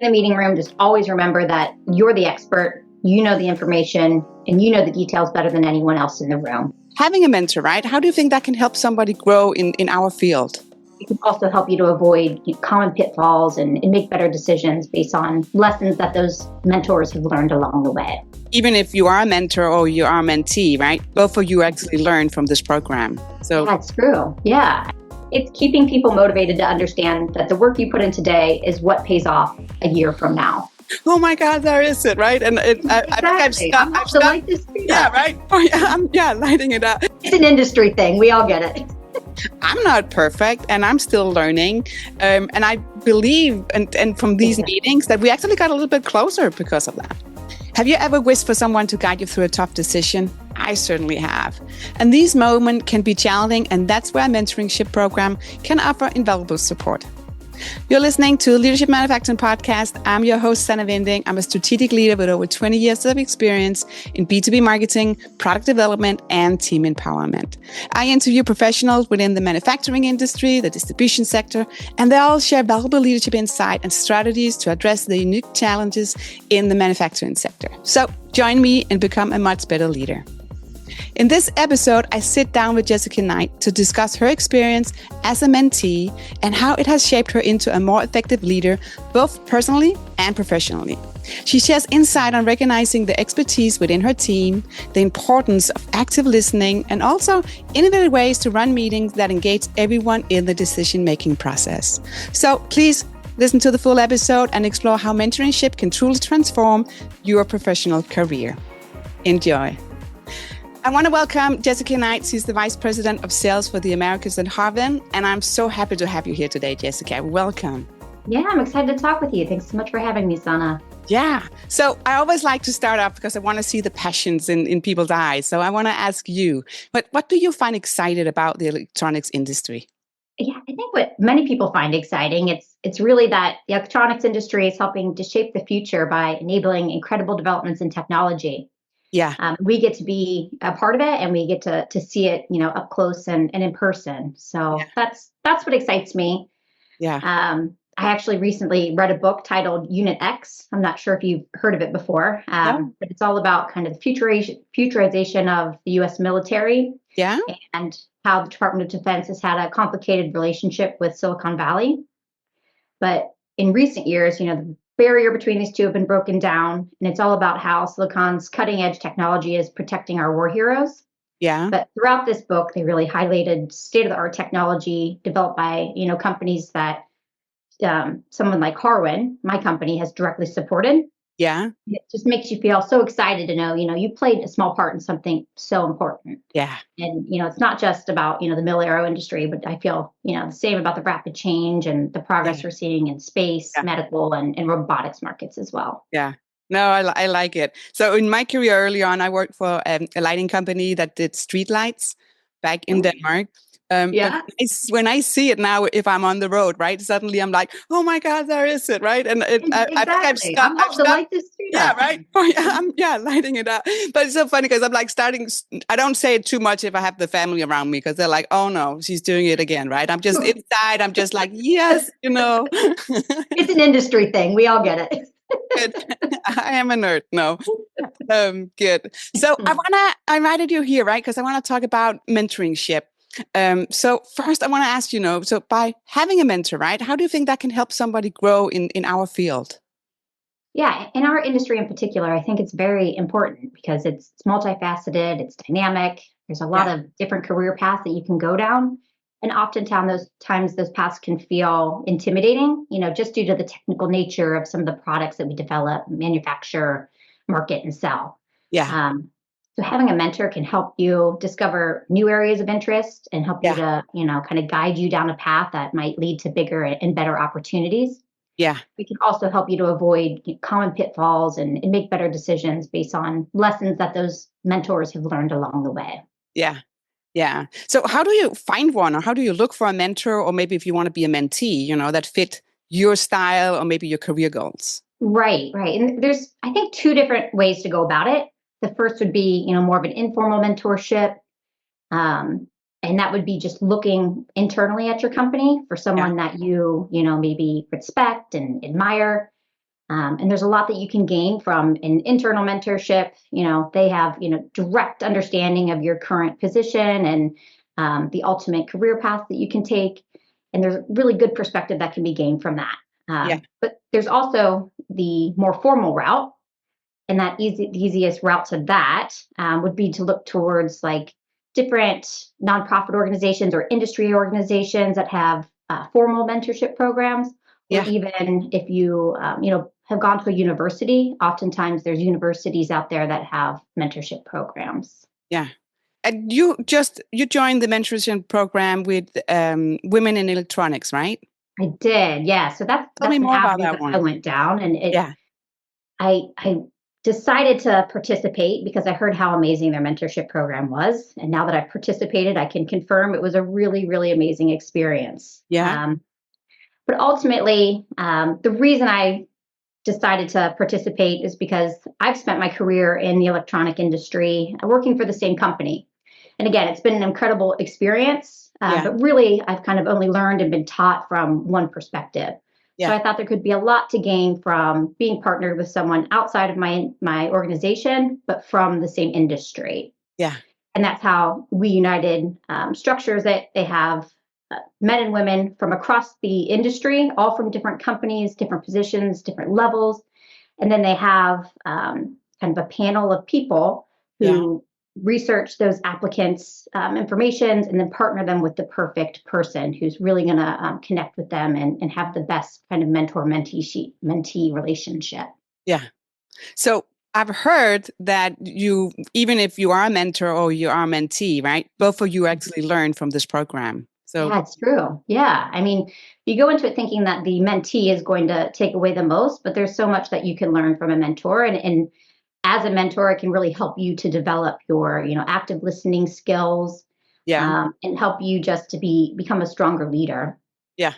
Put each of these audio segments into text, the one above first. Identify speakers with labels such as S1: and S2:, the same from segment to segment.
S1: In the meeting room, just always remember that you're the expert, you know the information, and you know the details better than anyone else in the room.
S2: Having a mentor, right? How do you think that can help somebody grow in our field?
S1: It can also help you to avoid common pitfalls and make better decisions based on lessons that those mentors have learned along the way.
S2: Even if you are a mentor or you are a mentee, right? Both of you actually learn from this program. So
S1: that's true. Yeah. It's keeping people motivated to understand that the work you put in today is what pays off a year from now.
S2: Oh my God, there is it, right? And
S1: exactly. I've stopped.
S2: Yeah, right? Oh yeah, I'm lighting it up.
S1: It's an industry thing. We all get it.
S2: I'm not perfect and I'm still learning. And I believe, and from these meetings, that we actually got a little bit closer because of that. Have you ever wished for someone to guide you through a tough decision? I certainly have. And these moments can be challenging, and that's where a mentorship program can offer invaluable support. You're listening to Leadership Manufacturing Podcast. I'm your host, Sanna Winding. I'm a strategic leader with over 20 years of experience in B2B marketing, product development, and team empowerment. I interview professionals within the manufacturing industry, the distribution sector, and they all share valuable leadership insight and strategies to address the unique challenges in the manufacturing sector. So join me and become a much better leader. In this episode, I sit down with Jessica Knight to discuss her experience as a mentee and how it has shaped her into a more effective leader, both personally and professionally. She shares insight on recognizing the expertise within her team, the importance of active listening, and also innovative ways to run meetings that engage everyone in the decision-making process. So please listen to the full episode and explore how mentorship can truly transform your professional career. Enjoy. I want to welcome Jessica Knight. She's the Vice President of Sales for the Americas at Harwin. And I'm so happy to have you here today, Jessica. Welcome.
S1: Yeah, I'm excited to talk with you. Thanks so much for having me, Sanna.
S2: Yeah. So I always like to start off because I want to see the passions in people's eyes. So I want to ask you, what do you find excited about the electronics industry?
S1: Yeah, I think what many people find exciting, it's really that the electronics industry is helping to shape the future by enabling incredible developments in technology.
S2: Yeah.
S1: We get to be a part of it, and we get to see it, up close and in person. So that's what excites me.
S2: Yeah.
S1: I actually recently read a book titled Unit X. I'm not sure if you've heard of it before, but it's all about kind of the futurization of the U.S. military.
S2: Yeah.
S1: And how the Department of Defense has had a complicated relationship with Silicon Valley. But in recent years, the barrier between these two have been broken down, and it's all about how Silicon's cutting edge technology is protecting our war heroes.
S2: Yeah.
S1: But throughout this book, they really highlighted state of the art technology developed by, companies that someone like Harwin, my company, has directly supported.
S2: Yeah.
S1: It just makes you feel so excited to know, you played a small part in something so important.
S2: Yeah.
S1: And, it's not just about, the mil-aero industry, but I feel, the same about the rapid change and the progress we're seeing in space, medical, and robotics markets as well.
S2: Yeah. No, I like it. So in my career early on, I worked for a lighting company that did street lights back in Denmark. When I see it now, if I'm on the road, right, suddenly I'm like, oh my God, there is it, right? And I think I've stopped. Yeah, right. Oh, yeah, I'm lighting it up. But it's so funny because I'm like I don't say it too much if I have the family around me because they're like, oh no, she's doing it again, right? I'm just inside. I'm just like, yes,
S1: It's an industry thing. We all get it.
S2: Good. I am a nerd. No. Good. So I invited you here, right? Because I want to talk about mentorship. So first I want to ask you, so by having a mentor, right? How do you think that can help somebody grow in our field?
S1: Yeah, in our industry in particular, I think it's very important because it's multifaceted, it's dynamic. There's a lot of different career paths that you can go down. And oftentimes those paths can feel intimidating, just due to the technical nature of some of the products that we develop, manufacture, market, and sell.
S2: Yeah.
S1: So having a mentor can help you discover new areas of interest and help you to, kind of guide you down a path that might lead to bigger and better opportunities.
S2: Yeah.
S1: We can also help you to avoid common pitfalls and make better decisions based on lessons that those mentors have learned along the way.
S2: Yeah. Yeah. So how do you find one, or how do you look for a mentor, or maybe if you want to be a mentee, that fit your style or maybe your career goals?
S1: Right. And there's, I think, two different ways to go about it. The first would be, more of an informal mentorship. And that would be just looking internally at your company for someone that you maybe respect and admire. And there's a lot that you can gain from an internal mentorship. They have, direct understanding of your current position and the ultimate career path that you can take. And there's really good perspective that can be gained from that.
S2: Yeah.
S1: But there's also the more formal route. And the easiest route to that would be to look towards like different nonprofit organizations or industry organizations that have formal mentorship programs. Or
S2: Yeah.
S1: even if you, have gone to a university, oftentimes there's universities out there that have mentorship programs.
S2: Yeah. And you joined the mentorship program with Women in Electronics, right?
S1: I did, yeah. So
S2: Tell
S1: that's
S2: me
S1: an
S2: more about
S1: avenue
S2: that
S1: that
S2: one.
S1: I went down, and
S2: Yeah.
S1: I decided to participate because I heard how amazing their mentorship program was. And now that I've participated, I can confirm it was a really, really amazing experience.
S2: Yeah.
S1: But ultimately, the reason I decided to participate is because I've spent my career in the electronic industry working for the same company. And again, it's been an incredible experience,
S2: Yeah.
S1: but really I've kind of only learned and been taught from one perspective. So
S2: Yeah.
S1: I thought there could be a lot to gain from being partnered with someone outside of my organization, but from the same industry.
S2: Yeah.
S1: And that's how We United structures it. They have men and women from across the industry, all from different companies, different positions, different levels. And then they have kind of a panel of people who research those applicants' information and then partner them with the perfect person who's really going to connect with them and have the best kind of mentor-mentee relationship.
S2: Yeah. So I've heard that even if you are a mentor or you are a mentee, right? Both of you actually learn from this program. So
S1: yeah, it's true. Yeah. I mean, you go into it thinking that the mentee is going to take away the most, but there's so much that you can learn from a mentor. And as a mentor, it can really help you to develop your, active listening skills,
S2: yeah.
S1: and help you just to become a stronger leader.
S2: Yeah.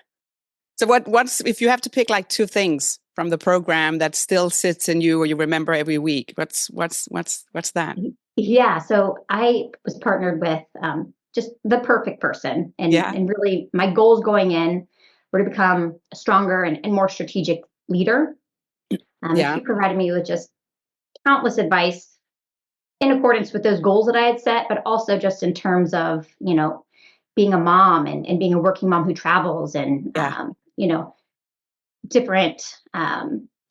S2: So what's if you have to pick like two things from the program that still sits in you or you remember every week? What's that?
S1: Yeah. So I was partnered with just the perfect person. And really my goals going in were to become a stronger and more strategic leader. She provided me with just countless advice in accordance with those goals that I had set, but also just in terms of, being a mom and being a working mom who travels and, different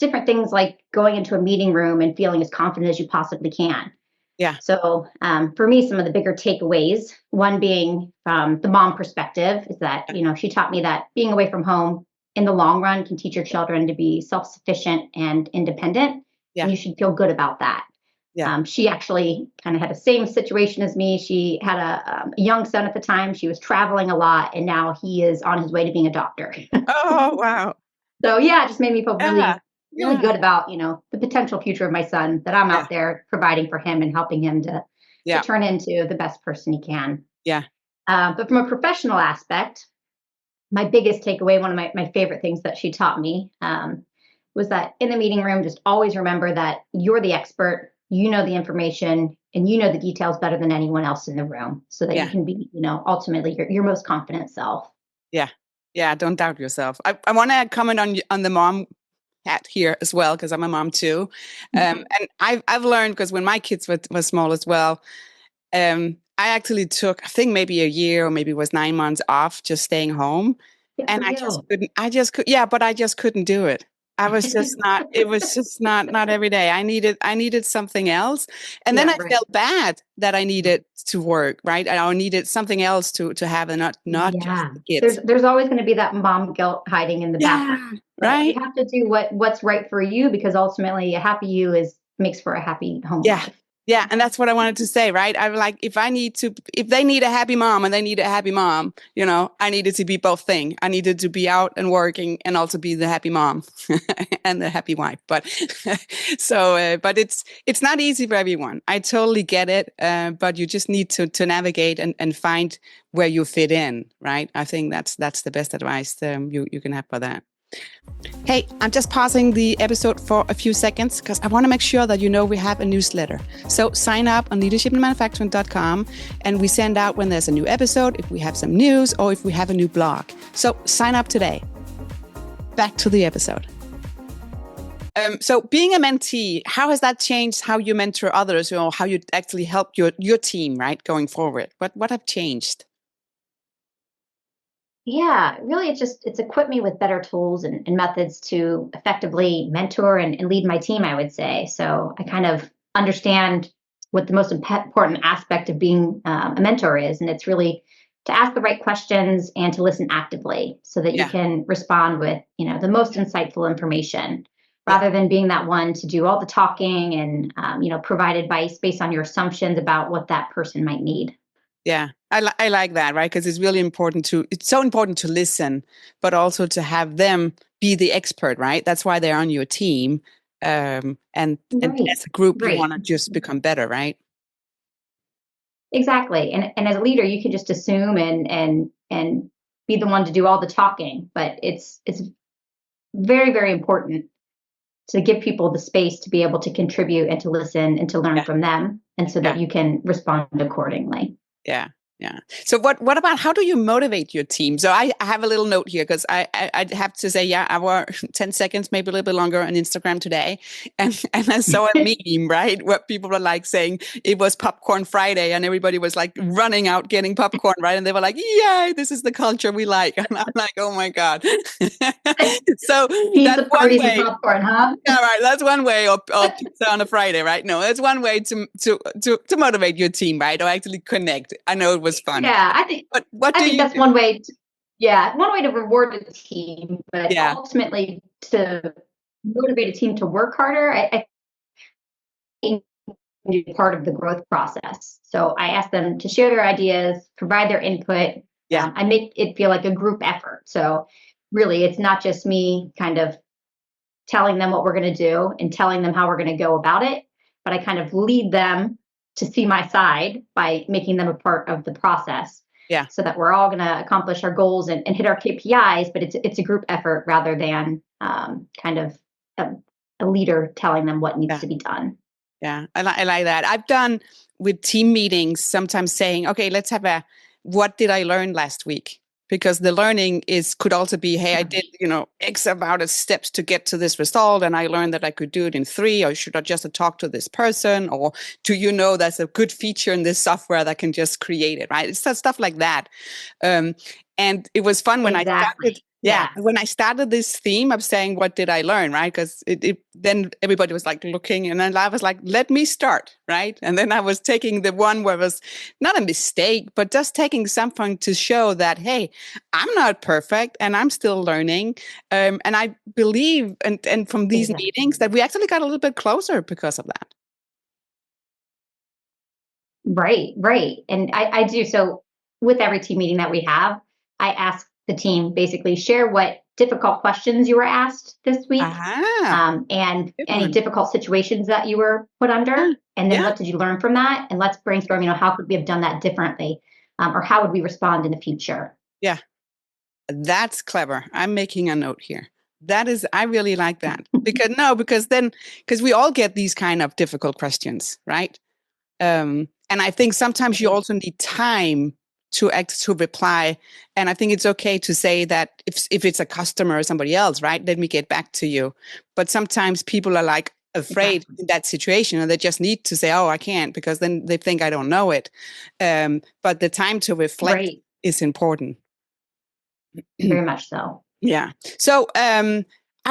S1: different things like going into a meeting room and feeling as confident as you possibly can.
S2: Yeah.
S1: So for me, some of the bigger takeaways, one being from the mom perspective, is that, she taught me that being away from home in the long run can teach your children to be self-sufficient and independent.
S2: Yeah.
S1: And you should feel good about that.
S2: Yeah.
S1: She actually kind of had the same situation as me. She had a young son at the time. She was traveling a lot, and now he is on his way to being a doctor.
S2: Oh, wow.
S1: So yeah, it just made me feel really good about, the potential future of my son, that I'm out there providing for him and helping him to turn into the best person he can.
S2: Yeah.
S1: But from a professional aspect, my biggest takeaway, one of my favorite things that she taught me was that in the meeting room, just always remember that you're the expert, you know the information, and you know the details better than anyone else in the room, so that you can be, ultimately your most confident self.
S2: Yeah. Yeah. Don't doubt yourself. I want to comment on the mom hat here as well, because I'm a mom too. And I've learned, because when my kids were small as well, I actually took, I think maybe a year or maybe it was 9 months off, just staying home. And I just couldn't do it. I was just not, it was just not every day. I needed something else. And then I felt bad that I needed to work, right? I needed something else to have, and not just the kids.
S1: There's always going to be that mom guilt hiding in the background.
S2: Right.
S1: You have to do what's right for you, because ultimately a happy you makes for a happy home life.
S2: Yeah, and that's what I wanted to say, right? I'm like, if they need a happy mom and they need a happy mom, I needed to be both things. I needed to be out and working and also be the happy mom and the happy wife. But but it's not easy for everyone. I totally get it. But you just need to navigate and find where you fit in, right? I think that's the best advice you can have for that. Hey, I'm just pausing the episode for a few seconds because I want to make sure that we have a newsletter. So sign up on leadershipinmanufacturing.com, and we send out when there's a new episode, if we have some news, or if we have a new blog. So sign up today. Back to the episode. So being a mentee, how has that changed how you mentor others, or how you actually help your team, right, going forward? What have changed?
S1: Yeah, really, it's equipped me with better tools and methods to effectively mentor and lead my team, I would say. So I kind of understand what the most important aspect of being a mentor is, and it's really to ask the right questions and to listen actively so that you
S2: Yeah,
S1: can respond with, the most insightful information,
S2: yeah.
S1: rather than being that one to do all the talking and, provide advice based on your assumptions about what that person might need.
S2: Yeah, I like that, right? Because it's so important to listen, but also to have them be the expert, right? That's why they're on your team. And
S1: Right,
S2: as a group, you
S1: right.
S2: want to just become better, right?
S1: Exactly. And as a leader, you can just assume and be the one to do all the talking, but it's very, very important to give people the space to be able to contribute and to listen and to learn
S2: Yeah,
S1: from them, and so
S2: yeah.
S1: that you can respond accordingly.
S2: Yeah. Yeah. So what about how do you motivate your team? So I have a little note here because I have to say, yeah, our 10 seconds, maybe a little bit longer on Instagram today. And I saw a meme, right? Where people were like saying it was popcorn Friday and everybody was like running out getting popcorn, right? And they were like, yay, this is the culture we like. And I'm like, oh my God. So that's
S1: Pizza
S2: one
S1: parties and
S2: way.
S1: popcorn, huh?
S2: Yeah, right. That's one way, or pizza on a Friday, right? No, that's one way to motivate your team, right? Or actually connect. I know it was fun.
S1: Yeah, I think
S2: But what
S1: I
S2: do
S1: think
S2: you
S1: that's
S2: do?
S1: one way. Yeah, one way to reward the team, but
S2: Yeah,
S1: ultimately to motivate a team to work harder. I think be part of the growth process. So I ask them to share their ideas, provide their input.
S2: yeah,
S1: I make it feel like a group effort. So really, it's not just me kind of telling them what we're going to do and telling them how we're going to go about it, but I kind of lead them to see my side by making them a part of the process,
S2: yeah,
S1: so that we're all going to accomplish our goals and hit our KPIs. But it's a group effort rather than kind of a, a leader telling them what needs
S2: yeah.
S1: to be done.
S2: Yeah, I like that. I've done with team meetings sometimes saying, okay, let's have a what did I learn last week? Because the learning is could also be, hey, I did, X amount of steps to get to this result, and I learned that I could do it in 3, or should I just talk to this person? Or do you know that's a good feature in this software that can just create it, right? It's stuff like that. Um, and it was fun when I started.
S1: Exactly.
S2: Yeah,
S1: Yeah.
S2: when I started this theme of saying, what did I learn, right? Because then everybody was like looking, and then I was like, let me start, right? And then I was taking the one where it was not a mistake, but just taking something to show that, hey, I'm not perfect and I'm still learning. And I believe, and from these
S1: Exactly.
S2: meetings, that we actually got a little bit closer because of that.
S1: Right, right. And I do. So with every team meeting that we have, I ask the team basically share what difficult questions you were asked this week,
S2: Ah,
S1: and
S2: good
S1: any
S2: one.
S1: difficult situations that you were put
S2: Yeah,
S1: under. And then
S2: yeah,
S1: what did you learn from that? And let's brainstorm, how could we have done that differently? Or how would we respond in the future?
S2: yeah. That's clever. I'm making a note here. That is, I really like that because we all get these kind of difficult questions, right? And I think sometimes you
S1: Right,
S2: also need time to reply. And I think it's okay to say that if it's a customer or somebody else, right? Let me get back to you. But sometimes people are like afraid
S1: exactly.
S2: in that situation, and they just need to say, "Oh, I can't," because then they think I don't know it. But the time to reflect
S1: Right.
S2: is important.
S1: Very much so.
S2: Yeah. So I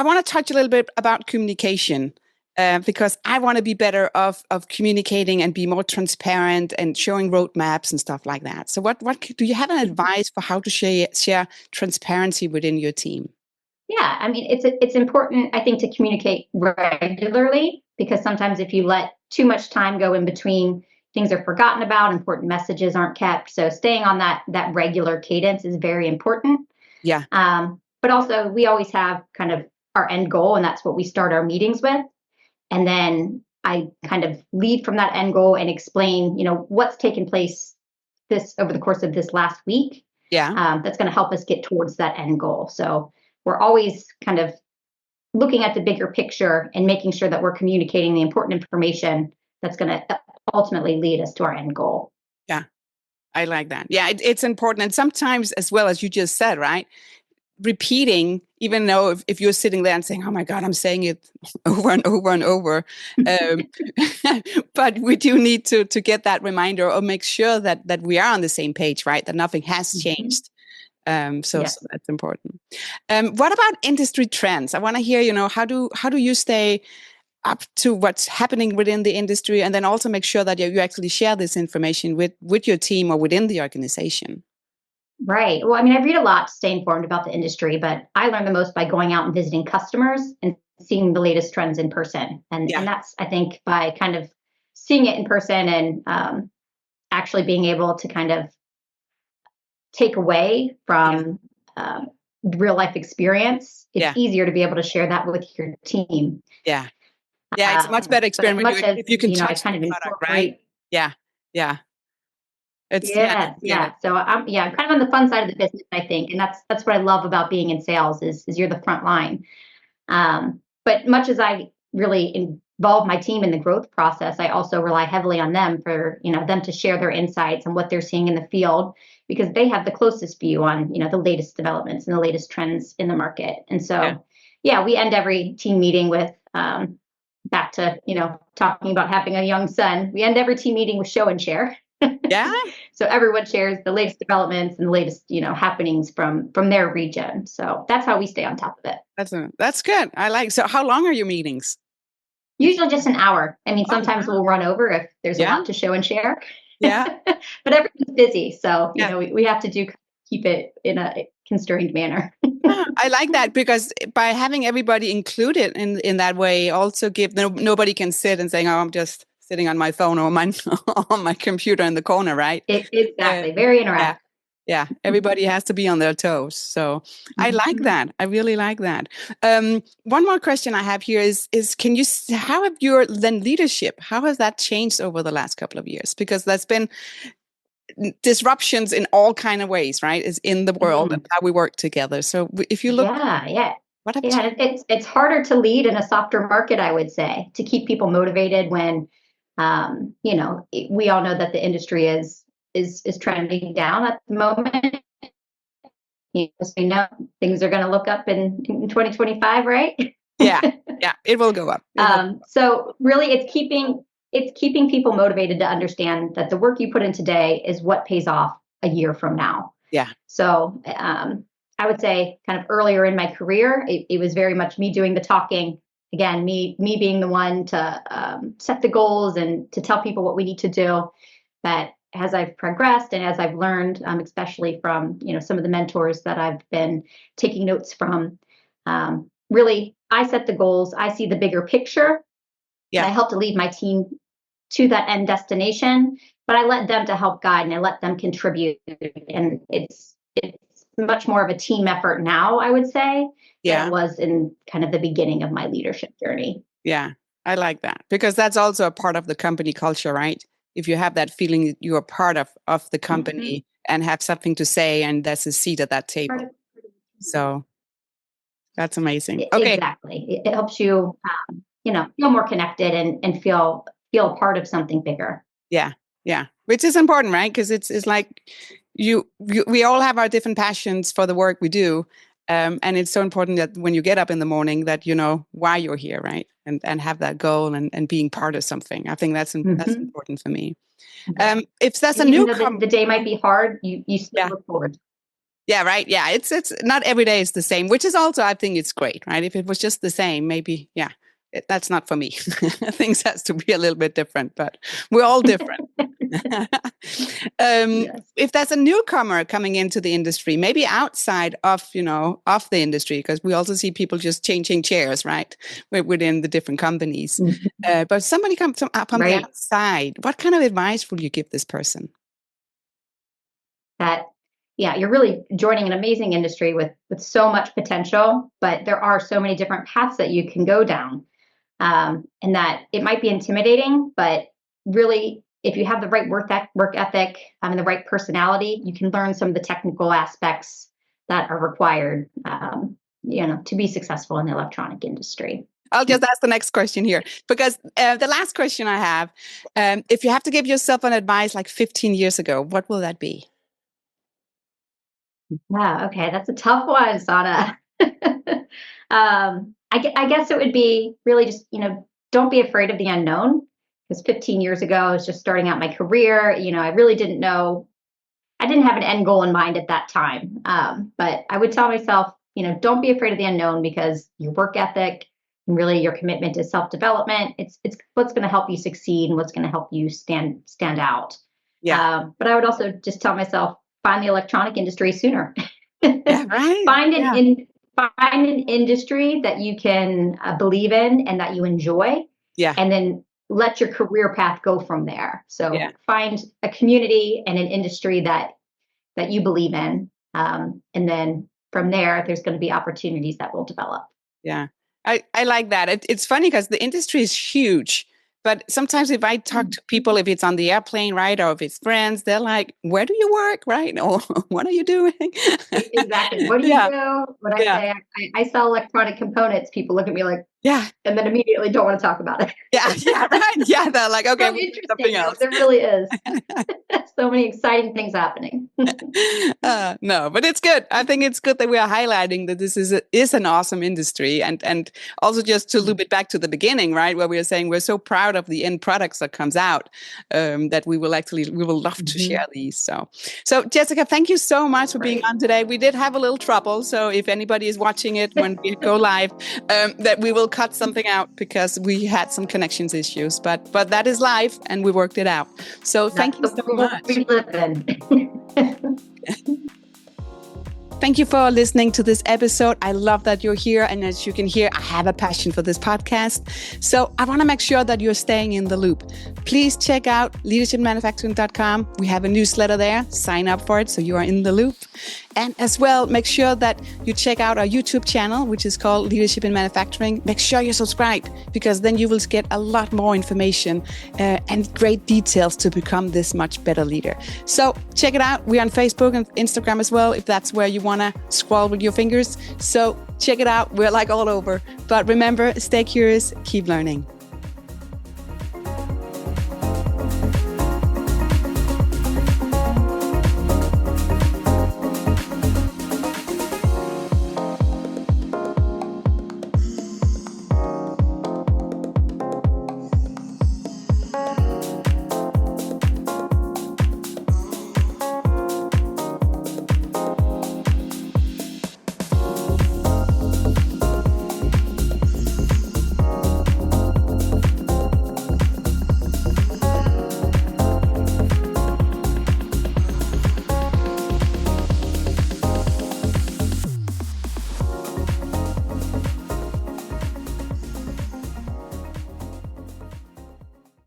S2: want to touch a little bit about communication because I want to be better of communicating and be more transparent and showing roadmaps and stuff like that. So do you have an advice for how to share transparency within your team?
S1: Yeah, I mean, it's important, I think, to communicate regularly, because sometimes if you let too much time go in between, things are forgotten about, important messages aren't kept. So staying on that regular cadence is very important.
S2: Yeah.
S1: But also, we always have kind of our end goal, and that's what we start our meetings with. And then I kind of lead from that end goal and explain, what's taken place this over the course of this last week,
S2: Yeah.
S1: that's going to help us get towards that end goal. So we're always kind of looking at the bigger picture and making sure that we're communicating the important information that's going to ultimately lead us to our end goal.
S2: Yeah. I like that. Yeah, it's important. And sometimes, as well as you just said, right? repeating, even though if you're sitting there and saying, oh my God, I'm saying it over and over and over. But we do need to get that reminder or make sure that we are on the same page, right? That nothing has changed. So that's important. What about industry trends? I want to hear, how do you stay up to what's happening within the industry, and then also make sure that you actually share this information with your team or within the organization?
S1: Right. Well, I mean, I read a lot to stay informed about the industry, but I learn the most by going out and visiting customers and seeing the latest trends in person. And that's, I think, by kind of seeing it in person and actually being able to kind of take away from real life experience, it's easier to be able to share that with your team.
S2: Yeah. Yeah, it's a much better experience if you can touch
S1: I kind
S2: the
S1: of
S2: product, right? Yeah. Yeah.
S1: Yeah. So I'm kind of on the fun side of the business, I think. And that's what I love about being in sales is you're the front line. But much as I really involve my team in the growth process, I also rely heavily on them for, them to share their insights and what they're seeing in the field, because they have the closest view on, the latest developments and the latest trends in the market. And so, we end every team meeting with, back to, talking about having a young son, we end every team meeting with show and share.
S2: Yeah.
S1: So everyone shares the latest developments and the latest, happenings from their region. So that's how we stay on top of it.
S2: That's good. I like. So how long are your meetings?
S1: Usually just an hour. I mean, sometimes we'll run over if there's a lot to show and share.
S2: Yeah.
S1: But everyone's busy. So, we have to keep it in a constrained manner.
S2: I like that, because by having everybody included in that way, also nobody can sit and saying, oh, I'm just sitting on my phone or on my computer in the corner, right?
S1: Exactly. Very interactive.
S2: Yeah. Everybody has to be on their toes. So I like that. I really like that. One more question I have here is how have your then leadership, how has that changed over the last couple of years? Because there's been disruptions in all kind of ways, right? Is in the world and how we work together. So if you look, what have changed?
S1: It's harder to lead in a softer market, I would say, to keep people motivated when, we all know that the industry is trending down at the moment. We know things are going to look up in 2025, right?
S2: Yeah, it will go up.
S1: So really, it's keeping people motivated to understand that the work you put in today is what pays off a year from now.
S2: Yeah.
S1: So I would say kind of earlier in my career, it was very much me doing the talking. Again, me being the one to set the goals and to tell people what we need to do. But as I've progressed and as I've learned, especially from some of the mentors that I've been taking notes from, really, I set the goals. I see the bigger picture. Yeah. I help to lead my team to that end destination, but I let them to help guide and I let them contribute. And it's much more of a team effort now, I would say, than it was in kind of the beginning of my leadership journey.
S2: Yeah, I like that, because that's also a part of the company culture, right? If you have that feeling that you are part of the company and have something to say, and there's a seat at that table. So that's amazing. Okay.
S1: Exactly. It helps you, feel more connected and feel a part of something bigger.
S2: Yeah. Yeah. Which is important, right? Because it's like we all have our different passions for the work we do. And it's so important that when you get up in the morning that you know why you're here, right? And have that goal and being part of something. I think that's important for me. If that's a newcomer,
S1: the day might be hard, you still look forward.
S2: Yeah, right. Yeah, it's not every day is the same, which is also, I think it's great, right? If it was just the same, maybe, that's not for me. Things has to be a little bit different, but we're all different. If there's a newcomer coming into the industry, maybe outside of the industry, because we also see people just changing chairs, right, within the different companies. But somebody comes from the outside, what kind of advice would you give this person?
S1: That you're really joining an amazing industry with so much potential, but there are so many different paths that you can go down, and that it might be intimidating, but really, if you have the right work ethic and the right personality, you can learn some of the technical aspects that are required, to be successful in the electronic industry.
S2: I'll just ask the next question here, because the last question I have, if you have to give yourself an advice like 15 years ago, what will that be?
S1: Yeah, okay, that's a tough one, Sana. I guess it would be really just, don't be afraid of the unknown. Because 15 years ago, I was just starting out my career. I really didn't know, I didn't have an end goal in mind at that time. But I would tell myself, don't be afraid of the unknown because your work ethic and really your commitment to self-development, it's what's going to help you succeed and what's going to help you stand out.
S2: Yeah.
S1: But I would also just tell myself, find the electronic industry sooner.
S2: Yeah. Right.
S1: find an
S2: Yeah.
S1: find an industry that you can believe in and that you enjoy,
S2: Yeah.
S1: and then let your career path go from there. So
S2: Yeah.
S1: find a community and an industry that you believe in, and then from there, there's going to be opportunities that will develop.
S2: Yeah. I like that. It's funny because the industry is huge. But sometimes if I talk to people, if it's on the airplane, right, or if it's friends, they're like, where do you work, right? Or what are you doing?
S1: Exactly. What do you
S2: Yeah.
S1: do? When I
S2: Yeah.
S1: say I sell electronic components, people look at me like,
S2: Yeah.
S1: and then immediately don't want to talk about it.
S2: Yeah. Yeah. Right. Yeah. They're like, okay,
S1: So
S2: we'll do something
S1: interesting, though.
S2: else.
S1: There really is. So many exciting things happening.
S2: No, but it's good. I think it's good that we are highlighting that this is an awesome industry, and also just to loop it back to the beginning, right, where we are saying we're so proud of the end products that comes out, that we will love to share these. So Jessica, thank you so much for being on today. We did have a little trouble, so if anybody is watching it when we go live, that we will cut something out because we had some connections issues, but that is live and we worked it out. So thank you so much.
S1: We live in.
S2: Thank you for listening to this episode. I love that you're here. And as you can hear, I have a passion for this podcast. So I want to make sure that you're staying in the loop. Please check out leadershipmanufacturing.com. We have a newsletter there. Sign up for it so you are in the loop. And as well, make sure that you check out our YouTube channel, which is called Leadership in Manufacturing. Make sure you subscribe because then you will get a lot more information and great details to become this much better leader. So check it out. We're on Facebook and Instagram as well, if that's where you want to scroll with your fingers. So check it out. We're like all over. But remember, stay curious, keep learning.